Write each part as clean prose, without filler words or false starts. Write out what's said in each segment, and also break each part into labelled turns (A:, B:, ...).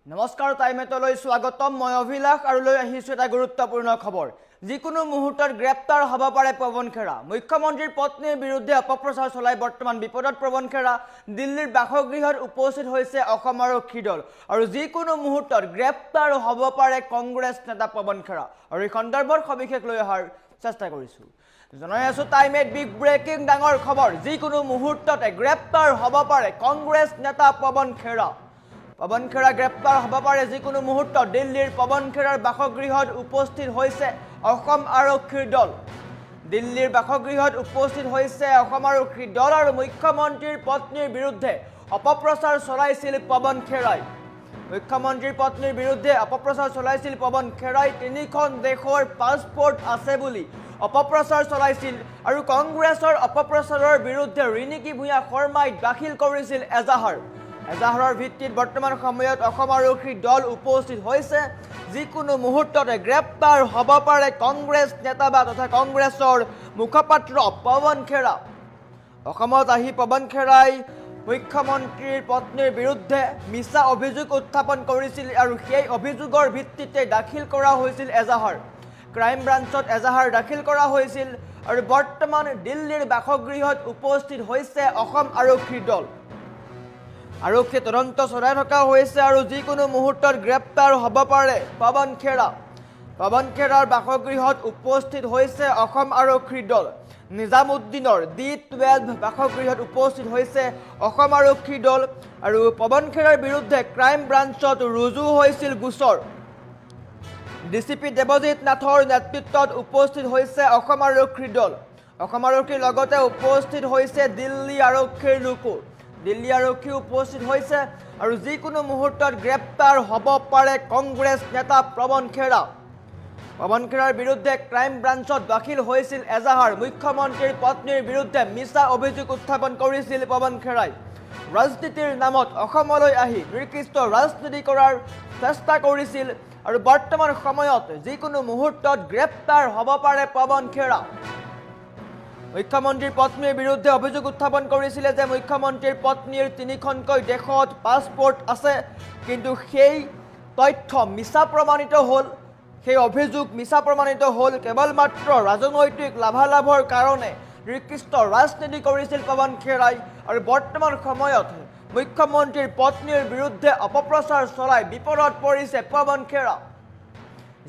A: নমস্কাৰ টাইমেটলৈ স্বাগতম মই অভিলাষ আৰু লৈ আহিছো এটা গুৰুত্বপূৰ্ণ খবৰ যিকোনো মুহূৰ্তত গ্ৰেপ্তাৰ হ'ব পাৰে পৱন খেৰা মুখ্যমন্ত্ৰীৰ পত্নীৰ বিৰুদ্ধে অপপ্ৰচাৰ চলাই বৰ্তমান বিপদত পৱন খেৰা দিল্লীৰ বাসগৃহত উপস্থিত হৈছে অসম আৰক্ষী দল আৰু যিকোনো মুহূৰ্তত গ্ৰেপ্তাৰ হ'ব পাৰে কংগ্ৰেছ নেতা পৱন খেৰা আৰু এই সন্দৰ্ভত সবিশেষ লৈ অহাৰ চেষ্টা কৰিছো জনাই আছো টাইমেট বিগ ব্ৰেকিং ডাঙৰ খবৰ যিকোনো মুহূৰ্ততে গ্ৰেপ্তাৰ হ'ব পাৰে কংগ্ৰেছ নেতা পৱন খেৰা পৱন খেৰা গ্ৰেপ্তাৰ হ'ব পাৰে যিকোনো মুহূৰ্তত দিল্লীৰ পৱন খেৰাৰ বাসগৃহত উপস্থিত হৈছে অসম আৰক্ষীৰ দল দিল্লীৰ বাসগৃহত উপস্থিত হৈছে অসম আৰক্ষীৰ দল আৰু মুখ্যমন্ত্ৰীৰ পত্নীৰ বিৰুদ্ধে অপপ্ৰচাৰ চলাইছিল পৱন খেৰাই মুখ্যমন্ত্ৰীৰ পত্নীৰ বিৰুদ্ধে অপপ্ৰচাৰ চলাইছিল পৱন খেৰাই তিনিখন দেশৰ পাছপোৰ্ট আছে বুলি অপপ্ৰচাৰ চলাইছিল আৰু কংগ্ৰেছৰ অপপ্ৰচাৰৰ বিৰুদ্ধে ৰিণিকী ভূঞা শৰ্মাই দাখিল কৰিছিল এজাহাৰৰ ভিত্তিত বৰ্তমান সময়ত অসম আৰক্ষীৰ দল উপস্থিত হৈছে যিকোনো মুহূৰ্ততে গ্ৰেপ্তাৰ হ'ব পাৰে কংগ্ৰেছ নেতা বা তথা কংগ্ৰেছৰ মুখপাত্ৰ পৱন খেৰা অসমত আহি পৱন খেৰাই মুখ্যমন্ত্ৰীৰ পত্নীৰ বিৰুদ্ধে মিছা অভিযোগ উত্থাপন কৰিছিল আৰু সেই অভিযোগৰ ভিত্তিতে দাখিল কৰা হৈছিল এজাহাৰ ক্ৰাইম ব্ৰাঞ্চত এজাহাৰ দাখিল কৰা হৈছিল আৰু বৰ্তমান দিল্লীৰ বাসগৃহত উপস্থিত হৈছে অসম আৰক্ষীৰ দল আৰক্ষী তদন্ত চলাই থকা হৈছে আৰু যিকোনো মুহূৰ্তত গ্ৰেপ্তাৰ হ'ব পাৰে পৱন খেৰাৰ বাসগৃহত উপস্থিত হৈছে অসম আৰক্ষীৰ দল নিজামুদ্দিনৰ D12 বাসগৃহত উপস্থিত হৈছে অসম আৰক্ষীৰ দল আৰু পৱন খেৰাৰ বিৰুদ্ধে ক্ৰাইম ব্ৰাঞ্চত ৰুজু হৈছিল গোচৰ ডিচিপি দেৱজিৎ নাথৰ নেতৃত্বত উপস্থিত হৈছে অসম আৰক্ষীৰ দল অসম আৰক্ষীৰ লগতে উপস্থিত হৈছে দিল্লী আৰক্ষীৰ লোকো দিল্লী আৰক্ষী উপস্থিত হৈছে আৰু যিকোনো মুহূৰ্তত গ্ৰেপ্তাৰ হ'ব পাৰে কংগ্ৰেছ নেতা পৱন খেৰাৰ বিৰুদ্ধে ক্ৰাইম ব্ৰাঞ্চত দাখিল হৈছিল এজাহাৰ মুখ্যমন্ত্ৰীৰ পত্নীৰ বিৰুদ্ধে মিছা অভিযোগ উত্থাপন কৰিছিল পৱন খেৰাই ৰাজনীতিৰ নামত অসমলৈ আহি নিকৃষ্ট ৰাজনীতি কৰাৰ চেষ্টা কৰিছিল আৰু বৰ্তমান সময়ত যিকোনো মুহূৰ্তত গ্ৰেপ্তাৰ হ'ব পাৰে পৱন খেৰা মুখ্যমন্ত্ৰীৰ পত্নীৰ বিৰুদ্ধে অভিযোগ উত্থাপন কৰিছিলে যে মুখ্যমন্ত্ৰীৰ পত্নীৰ তিনিখনকৈ দেশত পাছপোৰ্ট আছে কিন্তু সেই তথ্য মিছা প্ৰমাণিত হ'ল সেই অভিযোগ মিছা প্ৰমাণিত হ'ল কেৱল মাত্ৰ ৰাজনৈতিক লাভালাভৰ কাৰণে নিকৃষ্ট ৰাজনীতি কৰিছিল পৱন খেৰাই আৰু বৰ্তমান সময়ত মুখ্যমন্ত্ৰীৰ পত্নীৰ বিৰুদ্ধে অপপ্ৰচাৰ চলাই বিপদত পৰিছে পৱন খেৰা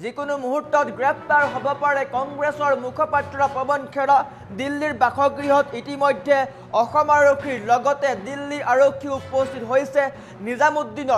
A: যিকোনো মুহূৰ্তত গ্ৰেপ্তাৰ হ'ব পাৰে কংগ্ৰেছৰ মুখপাত্ৰ পৱন খেৰা দিল্লীৰ বাসগৃহত ইতিমধ্যে অসম আৰক্ষীৰ লগতে দিল্লী আৰক্ষী উপস্থিত হৈছে নিজামুদ্দিনৰ